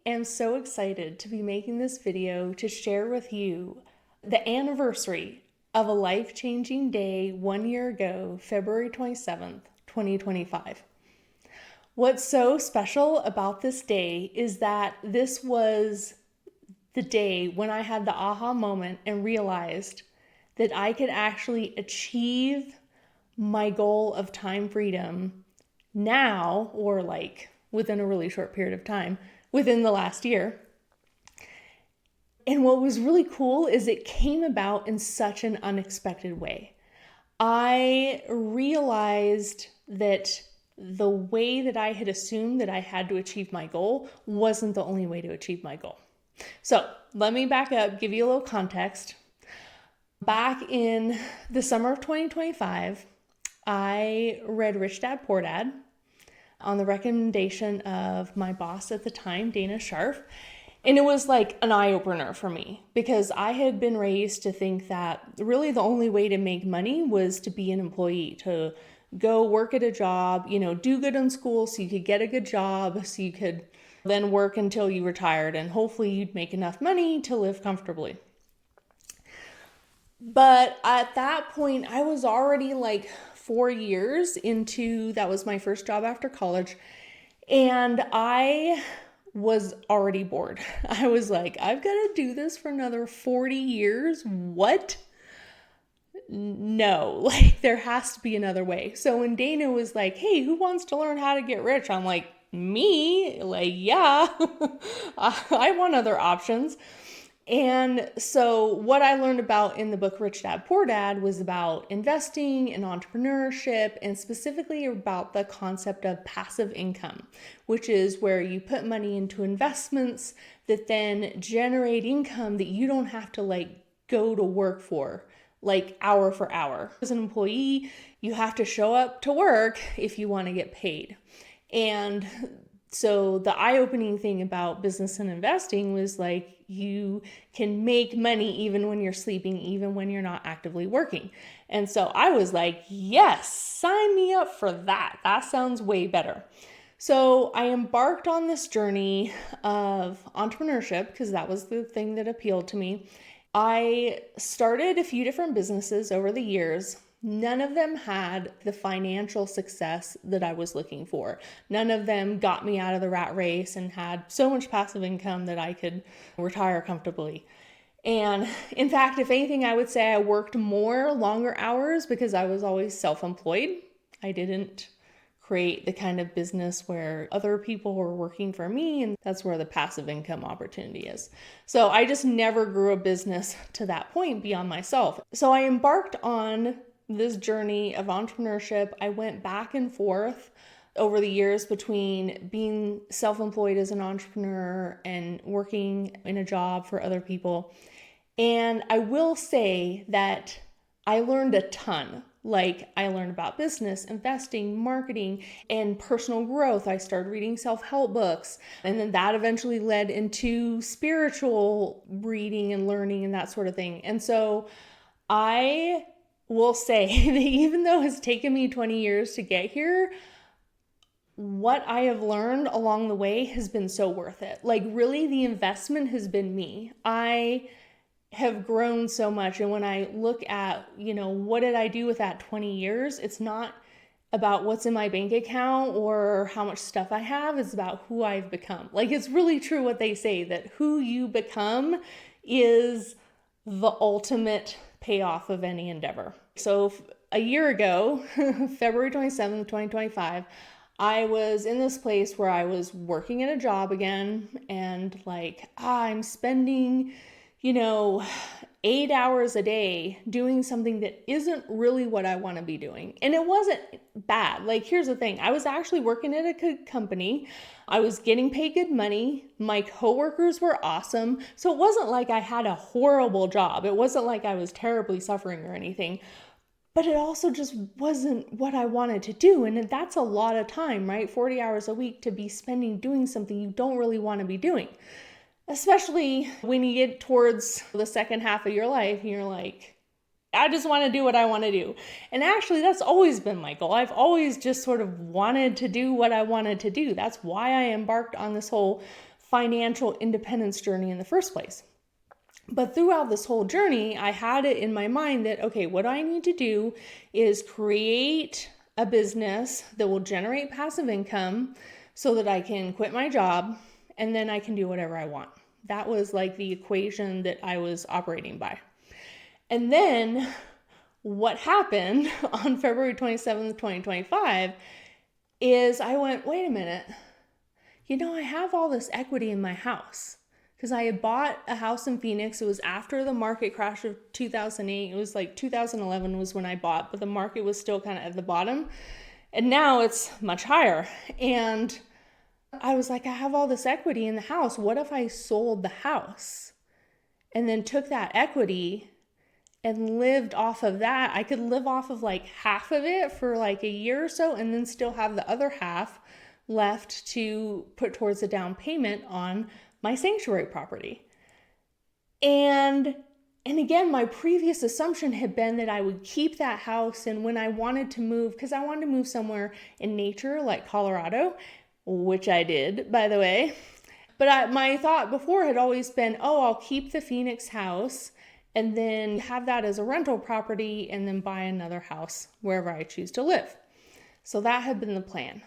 am so excited to be making this video to share with you the anniversary of a life-changing day 1 year ago, February 27th, 2025. What's so special about this day is that this was the day when I had the aha moment and realized that I could actually achieve my goal of time freedom now, or like within a really short period of time, within the last year. And what was really cool is it came about in such an unexpected way. I realized that the way that I had assumed that I had to achieve my goal wasn't the only way to achieve my goal. So let me back up, give you a little context. Back in the summer of 2025, I read Rich Dad Poor Dad on the recommendation of my boss at the time, Dana Scharf. And it was like an eye-opener for me because I had been raised to think that really the only way to make money was to be an employee, to go work at a job, do good in school so you could get a good job, so you could then work until you retired and hopefully you'd make enough money to live comfortably. But at that point, I was already like 4 years into, that was my first job after college. And I was already bored. I was like, I've got to do this for another 40 years. What? No, like there has to be another way. So when Dana was like, hey, who wants to learn how to get rich? I'm like, me? Like, yeah, I want other options. And so what I learned about in the book Rich Dad Poor Dad was about investing and entrepreneurship, and specifically about the concept of passive income, which is where you put money into investments that then generate income that you don't have to like go to work for, like hour for hour. As an employee, you have to show up to work if you want to get paid. And so the eye-opening thing about business and investing was like, you can make money even when you're sleeping, even when you're not actively working. And so I was like, yes, sign me up for that. That sounds way better. So I embarked on this journey of entrepreneurship because that was the thing that appealed to me. I started a few different businesses over the years. None of them had the financial success that I was looking for. None of them got me out of the rat race and had so much passive income that I could retire comfortably. And in fact, if anything, I would say I worked more longer hours because I was always self-employed. I didn't create the kind of business where other people were working for me, and that's where the passive income opportunity is. So I just never grew a business to that point beyond myself. So I embarked on this journey of entrepreneurship. I went back and forth over the years between being self-employed as an entrepreneur and working in a job for other people. And I will say that I learned a ton. Like I learned about business, investing, marketing, and personal growth. I started reading self-help books, and then that eventually led into spiritual reading and learning and that sort of thing. And so I will say that even though it's taken me 20 years to get here, what I have learned along the way has been so worth it. Like really the investment has been me. I have grown so much. And when I look at, what did I do with that 20 years? It's not about what's in my bank account or how much stuff I have. It's about who I've become. Like it's really true what they say, that who you become is the ultimate payoff of any endeavor. So a year ago, February 27th, 2025, I was in this place where I was working at a job again and like, I'm spending 8 hours a day doing something that isn't really what I want to be doing. And it wasn't bad. Like, here's the thing. I was actually working at a good company. I was getting paid good money. My coworkers were awesome. So it wasn't like I had a horrible job. It wasn't like I was terribly suffering or anything. But it also just wasn't what I wanted to do. And that's a lot of time, right? 40 hours a week to be spending doing something you don't really want to be doing. Especially when you get towards the second half of your life and you're like, I just want to do what I want to do. And actually, that's always been my goal. I've always just sort of wanted to do what I wanted to do. That's why I embarked on this whole financial independence journey in the first place. But throughout this whole journey, I had it in my mind that, okay, what I need to do is create a business that will generate passive income so that I can quit my job and then I can do whatever I want. That was like the equation that I was operating by. And then what happened on February 27th, 2025 is I went, wait a minute, I have all this equity in my house. Because I had bought a house in Phoenix. It was after the market crash of 2008. It was like 2011 was when I bought, but the market was still kind of at the bottom. And now it's much higher. And I was like, I have all this equity in the house. What if I sold the house and then took that equity and lived off of that? I could live off of like half of it for like a year or so and then still have the other half left to put towards a down payment on my sanctuary property. And again, my previous assumption had been that I would keep that house, and when I wanted to move, because I wanted to move somewhere in nature like Colorado, which I did, by the way. But my thought before had always been, I'll keep the Phoenix house and then have that as a rental property and then buy another house wherever I choose to live. So that had been the plan.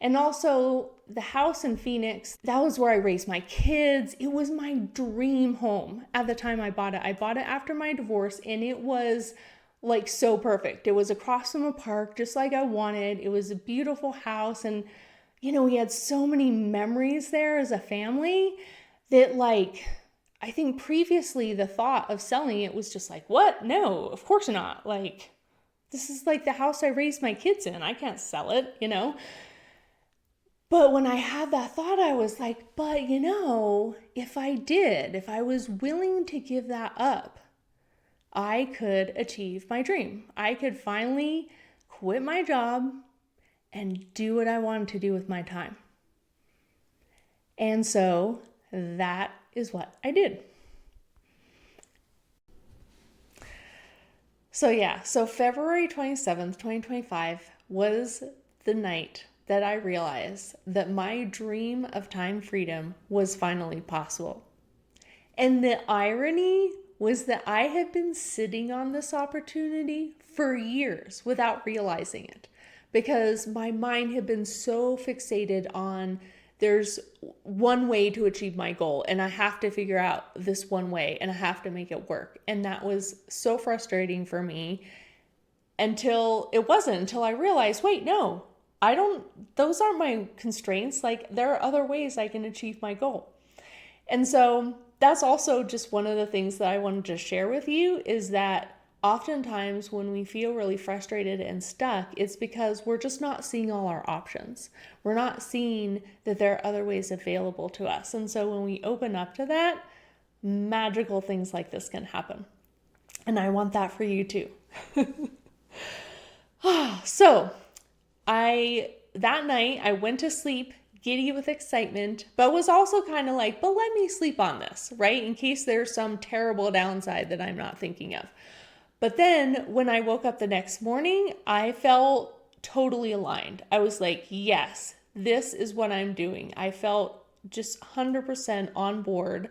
And also the house in Phoenix, that was where I raised my kids. It was my dream home at the time I bought it. I bought it after my divorce and it was like so perfect. It was across from a park, just like I wanted. It was a beautiful house. And, we had so many memories there as a family that I think previously the thought of selling it was just like, what? No, of course not. This is like the house I raised my kids in. I can't sell it, But when I had that thought, I was like, but if I was willing to give that up, I could achieve my dream. I could finally quit my job and do what I wanted to do with my time. And so that is what I did. So February 27th, 2025 was the night that I realized that my dream of time freedom was finally possible. And the irony was that I had been sitting on this opportunity for years without realizing it, because my mind had been so fixated on there's one way to achieve my goal and I have to figure out this one way and I have to make it work. And that was so frustrating for me until I realized, wait, no, those aren't my constraints. There are other ways I can achieve my goal. And so that's also just one of the things that I wanted to share with you, is that oftentimes when we feel really frustrated and stuck, it's because we're just not seeing all our options. We're not seeing that there are other ways available to us. And so when we open up to that, magical things like this can happen. And I want that for you too. So that night I went to sleep giddy with excitement, but was also kind of like, but let me sleep on this, right? In case there's some terrible downside that I'm not thinking of. But then when I woke up the next morning, I felt totally aligned. I was like, yes, this is what I'm doing. I felt just 100% on board.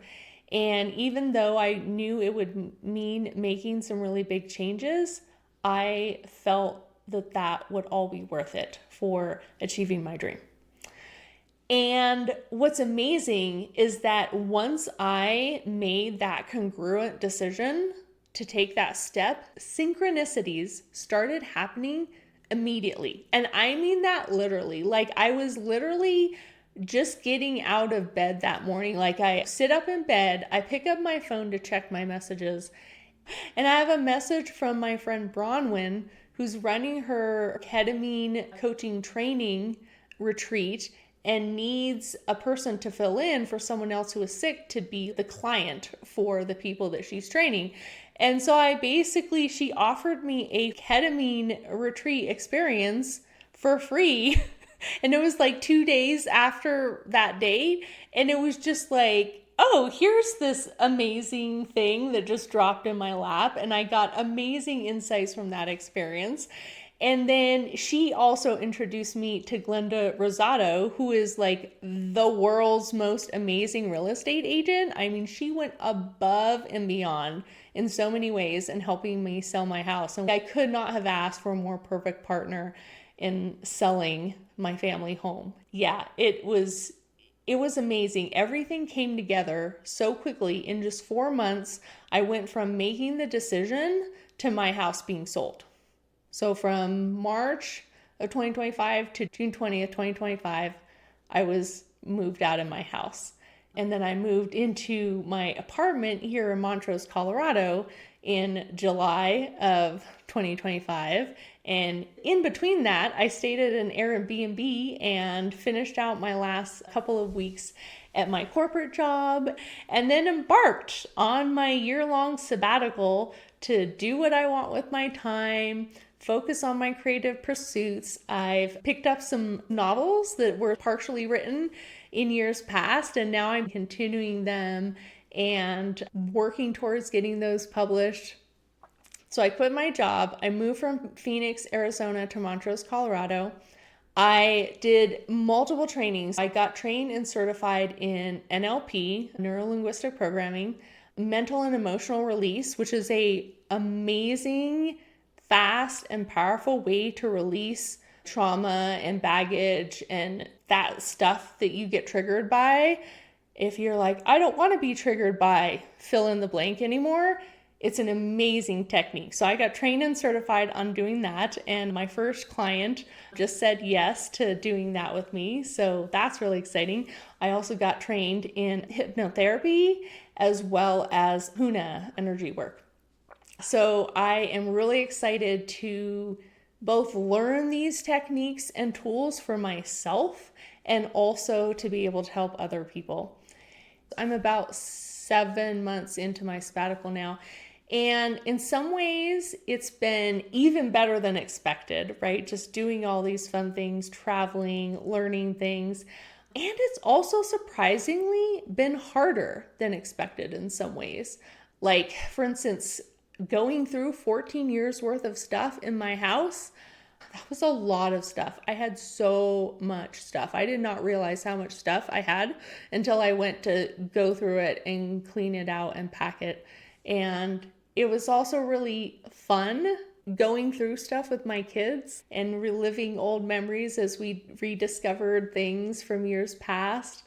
And even though I knew it would mean making some really big changes, I felt that would all be worth it for achieving my dream. And what's amazing is that once I made that congruent decision to take that step, synchronicities started happening immediately. And I mean that literally. I was literally just getting out of bed that morning. I sit up in bed, I pick up my phone to check my messages, and I have a message from my friend Bronwyn, who's running her ketamine coaching training retreat and needs a person to fill in for someone else who is sick to be the client for the people that she's training. And so she offered me a ketamine retreat experience for free. And it was 2 days after that date. And it was just here's this amazing thing that just dropped in my lap. And I got amazing insights from that experience. And then she also introduced me to Glenda Rosado, who is like the world's most amazing real estate agent. I mean, she went above and beyond in so many ways in helping me sell my house. And I could not have asked for a more perfect partner in selling my family home. Yeah, it was amazing. Everything came together so quickly. In just 4 months, I went from making the decision to my house being sold. So from March of 2025 to June 20th, 2025, I was moved out of my house. And then I moved into my apartment here in Montrose, Colorado in July of 2025. And in between that, I stayed at an Airbnb and finished out my last couple of weeks at my corporate job, and then embarked on my year-long sabbatical to do what I want with my time, focus on my creative pursuits. I've picked up some novels that were partially written in years past, and now I'm continuing them and working towards getting those published. So I quit my job. I moved from Phoenix, Arizona to Montrose, Colorado. I did multiple trainings. I got trained and certified in NLP, neuro-linguistic programming, mental and emotional release, which is a amazing, fast and powerful way to release trauma and baggage and that stuff that you get triggered by. If you're like, I don't want to be triggered by fill in the blank anymore, it's an amazing technique. So I got trained and certified on doing that. And my first client just said yes to doing that with me. So that's really exciting. I also got trained in hypnotherapy as well as Huna energy work. So I am really excited to both learn these techniques and tools for myself and also to be able to help other people. I'm about 7 months into my sabbatical now. And in some ways, it's been even better than expected, right? Just doing all these fun things, traveling, learning things. And it's also surprisingly been harder than expected in some ways. Like, for instance, going through 14 years worth of stuff in my house, that was a lot of stuff. I had so much stuff. I did not realize how much stuff I had until I went to go through it and clean it out and pack it. And it was also really fun going through stuff with my kids and reliving old memories as we rediscovered things from years past.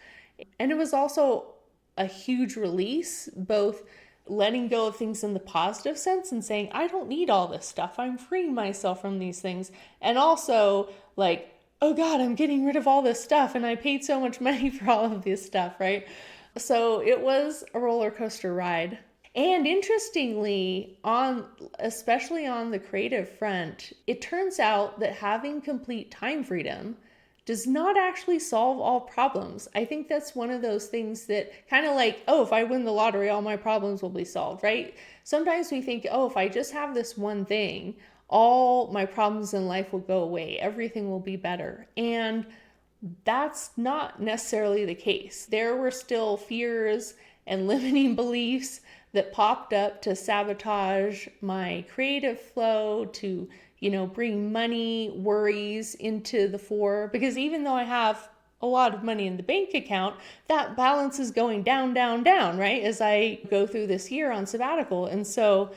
And it was also a huge release, both letting go of things in the positive sense and saying, I don't need all this stuff. I'm freeing myself from these things. And also like, oh God, I'm getting rid of all this stuff and I paid so much money for all of this stuff, right? So it was a roller coaster ride. And interestingly, especially on the creative front, it turns out that having complete time freedom does not actually solve all problems. I think that's one of those things that kind of like, oh, if I win the lottery, all my problems will be solved, right? Sometimes we think, oh, if I just have this one thing, all my problems in life will go away. Everything will be better. And that's not necessarily the case. There were still fears and limiting beliefs that popped up to sabotage my creative flow, to, bring money worries into the fore. Because even though I have a lot of money in the bank account, that balance is going down, down, down, right? As I go through this year on sabbatical. And so,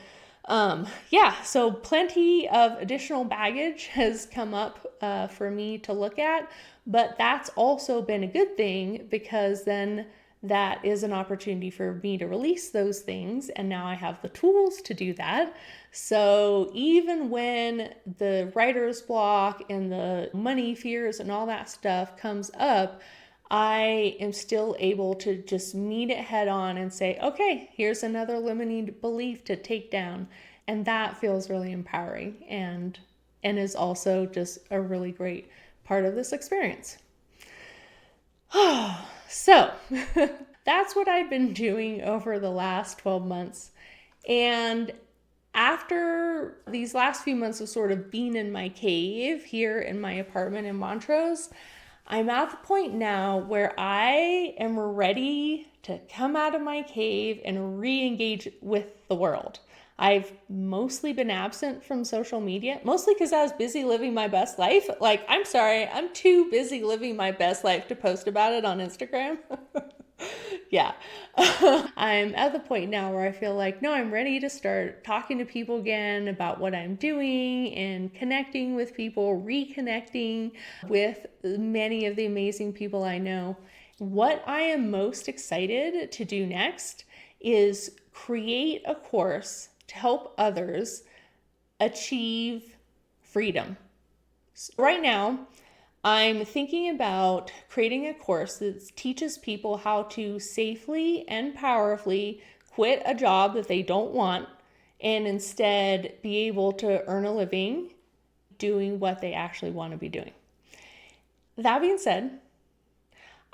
so plenty of additional baggage has come up for me to look at, but that's also been a good thing because then that is an opportunity for me to release those things. And now I have the tools to do that. So even when the writer's block and the money fears and all that stuff comes up, I am still able to just meet it head on and say, okay, here's another limiting belief to take down. And that feels really empowering and is also just a really great part of this experience. So that's what I've been doing over the last 12 months. And after these last few months of sort of being in my cave here in my apartment in Montrose, I'm at the point now where I am ready to come out of my cave and re-engage with the world. I've mostly been absent from social media, mostly because I was busy living my best life. Like, I'm sorry, I'm too busy living my best life to post about it on Instagram. Yeah. I'm at the point now where I feel like, no, I'm ready to start talking to people again about what I'm doing and connecting with people, reconnecting with many of the amazing people I know. What I am most excited to do next is create a course to help others achieve freedom. So right now, I'm thinking about creating a course that teaches people how to safely and powerfully quit a job that they don't want and instead be able to earn a living doing what they actually want to be doing. That being said,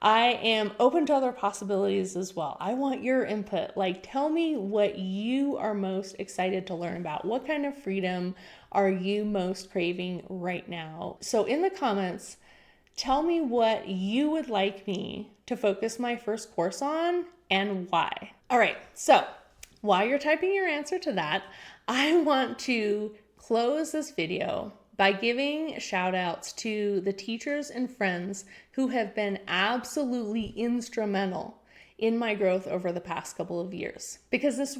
I am open to other possibilities as well. I want your input. Like, tell me what you are most excited to learn about. What kind of freedom are you most craving right now? So in the comments, tell me what you would like me to focus my first course on and why. All right, so while you're typing your answer to that, I want to close this video by giving shout outs to the teachers and friends who have been absolutely instrumental in my growth over the past couple of years. Because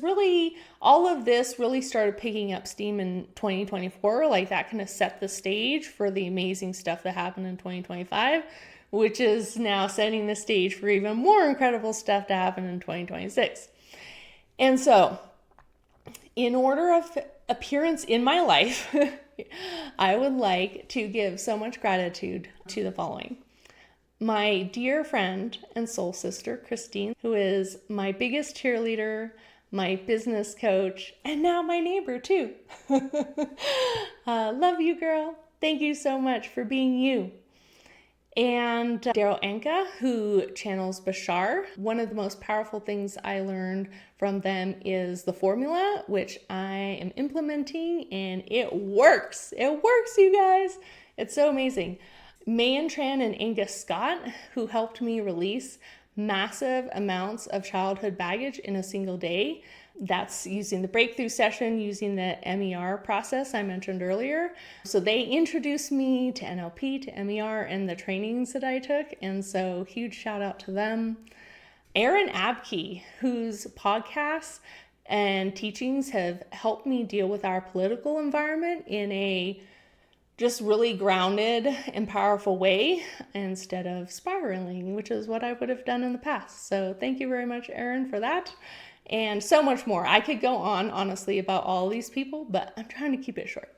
all of this really started picking up steam in 2024. Like, that kind of set the stage for the amazing stuff that happened in 2025, which is now setting the stage for even more incredible stuff to happen in 2026. And so, in order of appearance in my life, I would like to give so much gratitude to the following. My dear friend and soul sister, Christine, who is my biggest cheerleader, my business coach, and now my neighbor too. Love you, girl. Thank you so much for being you. And Daryl Anka, who channels Bashar. One of the most powerful things I learned from them is the formula, which I am implementing, and it works. It works, you guys. It's so amazing. Mayan Tran and Angus Scott, who helped me release massive amounts of childhood baggage in a single day. That's using the breakthrough session, using the MER process I mentioned earlier. So they introduced me to NLP, to MER, and the trainings that I took. And so huge shout out to them. Aaron Abke, whose podcasts and teachings have helped me deal with our political environment in a just really grounded and powerful way instead of spiraling, which is what I would have done in the past. So thank you very much, Aaron, for that. And so much more. I could go on, honestly, about all these people, but I'm trying to keep it short.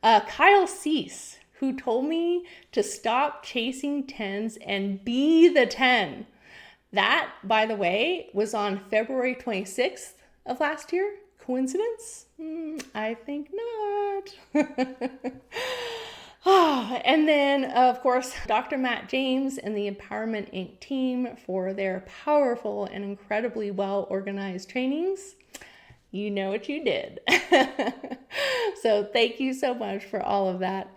Kyle Cease, who told me to stop chasing 10s and be the 10. That, by the way, was on February 26th of last year. Coincidence? I think not. And then, of course, Dr. Matt James and the Empowerment Inc. team for their powerful and incredibly well-organized trainings. You know what you did. So thank you so much for all of that.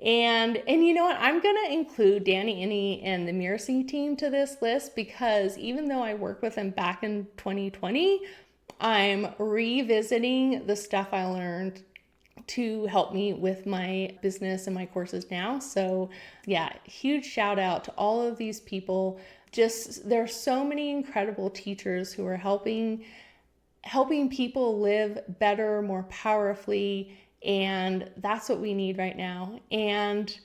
And you know what? I'm going to include Danny Inney and the Mirasee team to this list because even though I worked with them back in 2020, I'm revisiting the stuff I learned to help me with my business and my courses now. So yeah, huge shout out to all of these people. Just, there are so many incredible teachers who are helping people live better, more powerfully, and that's what we need right now. And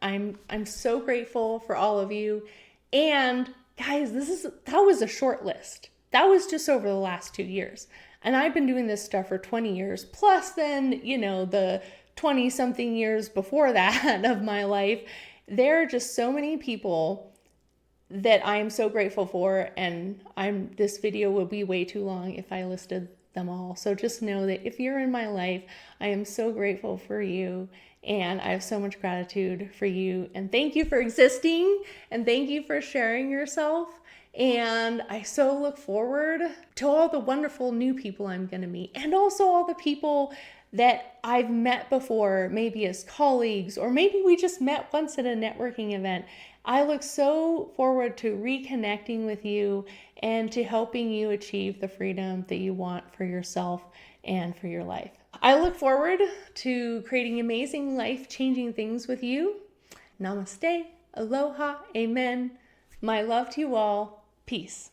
I'm so grateful for all of you. And guys, that was a short list. That was just over the last 2 years. And I've been doing this stuff for 20 years, plus then, the 20 something years before that of my life. There are just so many people that I am so grateful for, and this video would be way too long if I listed them all. So just know that if you're in my life, I am so grateful for you, and I have so much gratitude for you. And thank you for existing, and thank you for sharing yourself. And I so look forward to all the wonderful new people I'm going to meet, and also all the people that I've met before, maybe as colleagues, or maybe we just met once at a networking event. I look so forward to reconnecting with you and to helping you achieve the freedom that you want for yourself and for your life. I look forward to creating amazing, life-changing things with you. Namaste, aloha, amen. My love to you all. Peace.